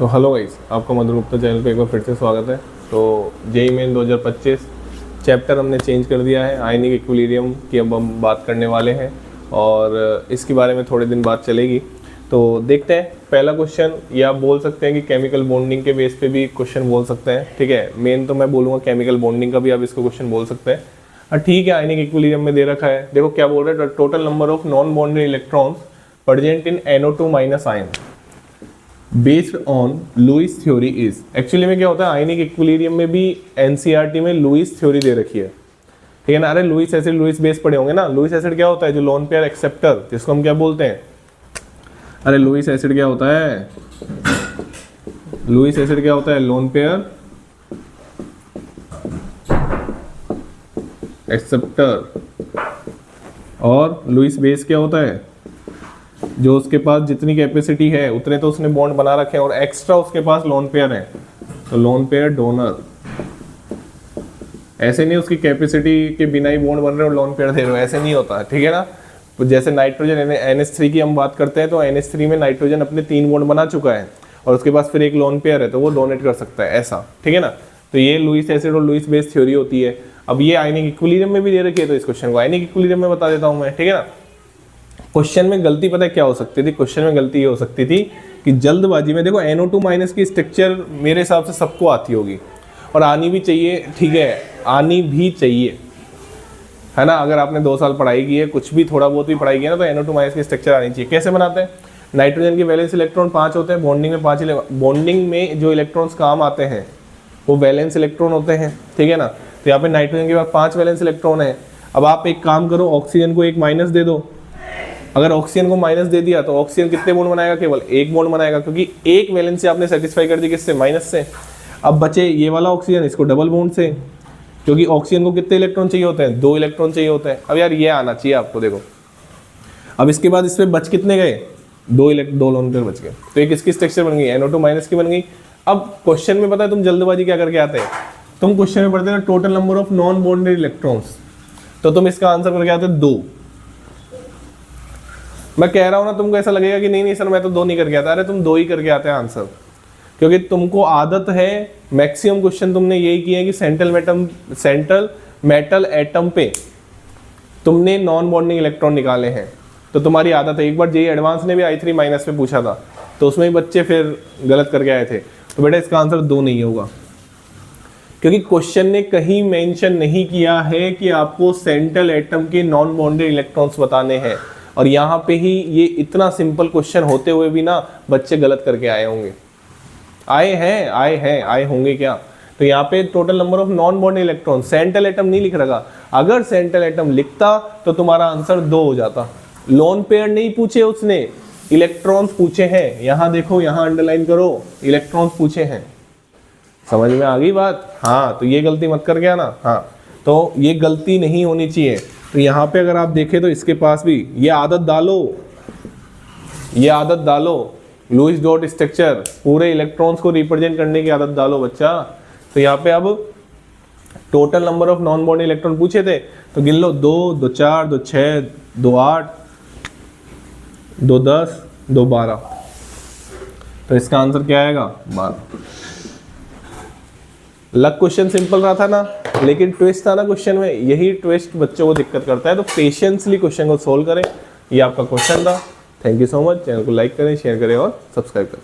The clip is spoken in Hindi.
सो हेलो गाइस, आपका मधुर गुप्ता चैनल पे एक बार फिर से स्वागत है। तो जेईई मेन 2025 चैप्टर हमने चेंज कर दिया है। आयनिक इक्विलिब्रियम की अब हम बात करने वाले हैं और इसके बारे में थोड़े दिन बाद चलेगी। तो देखते हैं पहला क्वेश्चन, या आप बोल सकते हैं कि केमिकल बॉन्डिंग के बेस पे भी क्वेश्चन बोल सकते हैं। ठीक है, मेन तो मैं बोलूँगा केमिकल बॉन्डिंग का भी आप इसको क्वेश्चन बोल सकते हैं। ठीक है, आयनिक इक्विलिब्रियम में दे रखा है। देखो क्या बोल रहा है, total number of non bonded electrons present in NO2 minus ion based on Lewis theory is. Actually में क्या होता है, आयनिक इक्विलिब्रियम में भी एनसीईआरटी में लुईस थ्योरी दे रखी है। ठीक है ना। अरे लुईस एसिड, लुईस बेस पढ़े होंगे ना। लुईस एसिड क्या होता है, जो लोन पेयर एक्सेप्टर, जिसको हम क्या बोलते हैं। अरे लुईस एसिड क्या होता है, लुईस एसिड क्या होता है, लोन पेयर एक्सेप्टर। और लुईस बेस क्या होता है, जो उसके पास जितनी कैपेसिटी है उतने तो उसने बॉन्ड बना रखे हैं और एक्स्ट्रा उसके पास लोन पेयर है, तो लोन पेयर डोनर। ऐसे नहीं उसकी कैपेसिटी के बिना ही बॉन्ड बन रहे और लोन पेयर दे रहे हो, ऐसे नहीं होता। ठीक है ना। तो जैसे नाइट्रोजन NH3 की हम बात करते हैं, तो NH3 में नाइट्रोजन अपने 3 बॉन्ड बना चुका है और उसके पास फिर एक लोन पेयर है, तो वो डोनेट कर सकता है ऐसा। ठीक है ना। तो ये लुईस एसिड और लुईस बेस थ्योरी होती है। अब ये आयनिक इक्विलिब्रियम में भी दे रखी है, तो इस क्वेश्चन को आयनिक इक्विलिब्रियम में बता देता हूं मैं। ठीक है ना। क्वेश्चन में गलती पता है क्या हो सकती थी, क्वेश्चन में गलती ये हो सकती थी कि जल्दबाजी में, देखो NO2 माइनस की स्ट्रक्चर मेरे हिसाब से सबको आती होगी और आनी भी चाहिए। ठीक है, आनी भी चाहिए, है ना। अगर आपने 2 साल पढ़ाई की है, कुछ भी थोड़ा बहुत भी पढ़ाई की है ना, तो NO2 माइनस की स्ट्रक्चर आनी चाहिए। कैसे बनाते हैं, नाइट्रोजन के वैलेंस इलेक्ट्रॉन 5 होते हैं, बॉन्डिंग में 5 बॉन्डिंग में जो इलेक्ट्रॉन्स काम आते हैं वो वैलेंस इलेक्ट्रॉन होते हैं। ठीक है ना। तो यहाँ पे नाइट्रोजन के पास 5 वैलेंस इलेक्ट्रॉन है। अब आप एक काम करो, ऑक्सीजन को एक माइनस दे दो। अगर ऑक्सीजन को माइनस दे दिया तो ऑक्सीजन कितने बॉन्ड बनाएगा, केवल एक बॉन्ड बनाएगा, क्योंकि एक वैलेंसी आपने सेटिस्फाई कर दी किससे, माइनस से। अब बचे ये वाला ऑक्सीजन, इसको डबल बॉन्ड से, क्योंकि ऑक्सीजन को कितने इलेक्ट्रॉन चाहिए होते हैं, 2 इलेक्ट्रॉन चाहिए होते हैं। अब यार ये आना चाहिए आपको, देखो। अब इसके बाद इसमें बच कितने गए, 2 लोन पेयर बच गए, तो एक इसकी स्ट्रक्चर बन गई, NO2 माइनस की बन गई। अब क्वेश्चन में पता है तुम जल्दबाजी क्या करके आते हैं, तुम क्वेश्चन में पढ़ते हो total number of non bonded electrons, तो तुम इसका आंसर करके आते 2। मैं कह रहा हूं ना, तुमको ऐसा लगेगा कि नहीं सर मैं तो 2 नहीं करके आता। अरे तुम 2 ही करके आते हैं आंसर, क्योंकि तुमको आदत है, मैक्सिमम क्वेश्चन तुमने यही किए हैं कि सेंट्रल मेटल एटम पे तुमने नॉन बॉन्डिंग इलेक्ट्रॉन निकाले हैं, तो तुम्हारी आदत है। एक बार जेईई एडवांस ने भी I3 माइनस पे पूछा था, तो उसमें भी बच्चे फिर गलत करके आए थे। तो बेटा इसका आंसर 2 नहीं होगा, क्योंकि क्वेश्चन ने कहीं मेंशन नहीं किया है कि आपको सेंट्रल एटम के नॉन बॉन्डेड इलेक्ट्रॉन्स बताने हैं। और यहाँ पे ही ये इतना सिंपल क्वेश्चन होते हुए भी ना बच्चे गलत करके आए होंगे, आए होंगे क्या। तो यहाँ पे total number of non bonded electron, central atom नहीं लिख रखा। अगर सेंट्रल एटम लिखता तो तुम्हारा आंसर 2 हो जाता। लोन पेयर नहीं पूछे उसने, इलेक्ट्रॉन्स पूछे हैं। यहाँ देखो, यहाँ अंडरलाइन करो, इलेक्ट्रॉन्स पूछे हैं। समझ में आ गई बात। हाँ, तो ये गलती मत कर गया ना। हाँ, तो ये गलती नहीं होनी चाहिए। तो यहाँ पे अगर आप देखें तो इसके पास भी ये आदत डालो, लुईस डॉट स्ट्रक्चर, पूरे इलेक्ट्रॉन्स को रिप्रेजेंट करने की आदत डालो बच्चा। तो यहाँ पे अब total number of non bond electron पूछे थे, तो गिन लो, 2, 2 4, 2 6, 2 8, 2 10, 2 12। तो इसका आंसर क्या आएगा, 12। लग क्वेश्चन सिंपल रहा था ना, लेकिन ट्विस्ट था ना क्वेश्चन में। यही ट्विस्ट बच्चों को दिक्कत करता है। तो पेशेंसली क्वेश्चन को सोल्व करें, ये आपका क्वेश्चन था। Thank you so much. Channel को लाइक करें, शेयर करें और सब्सक्राइब करें।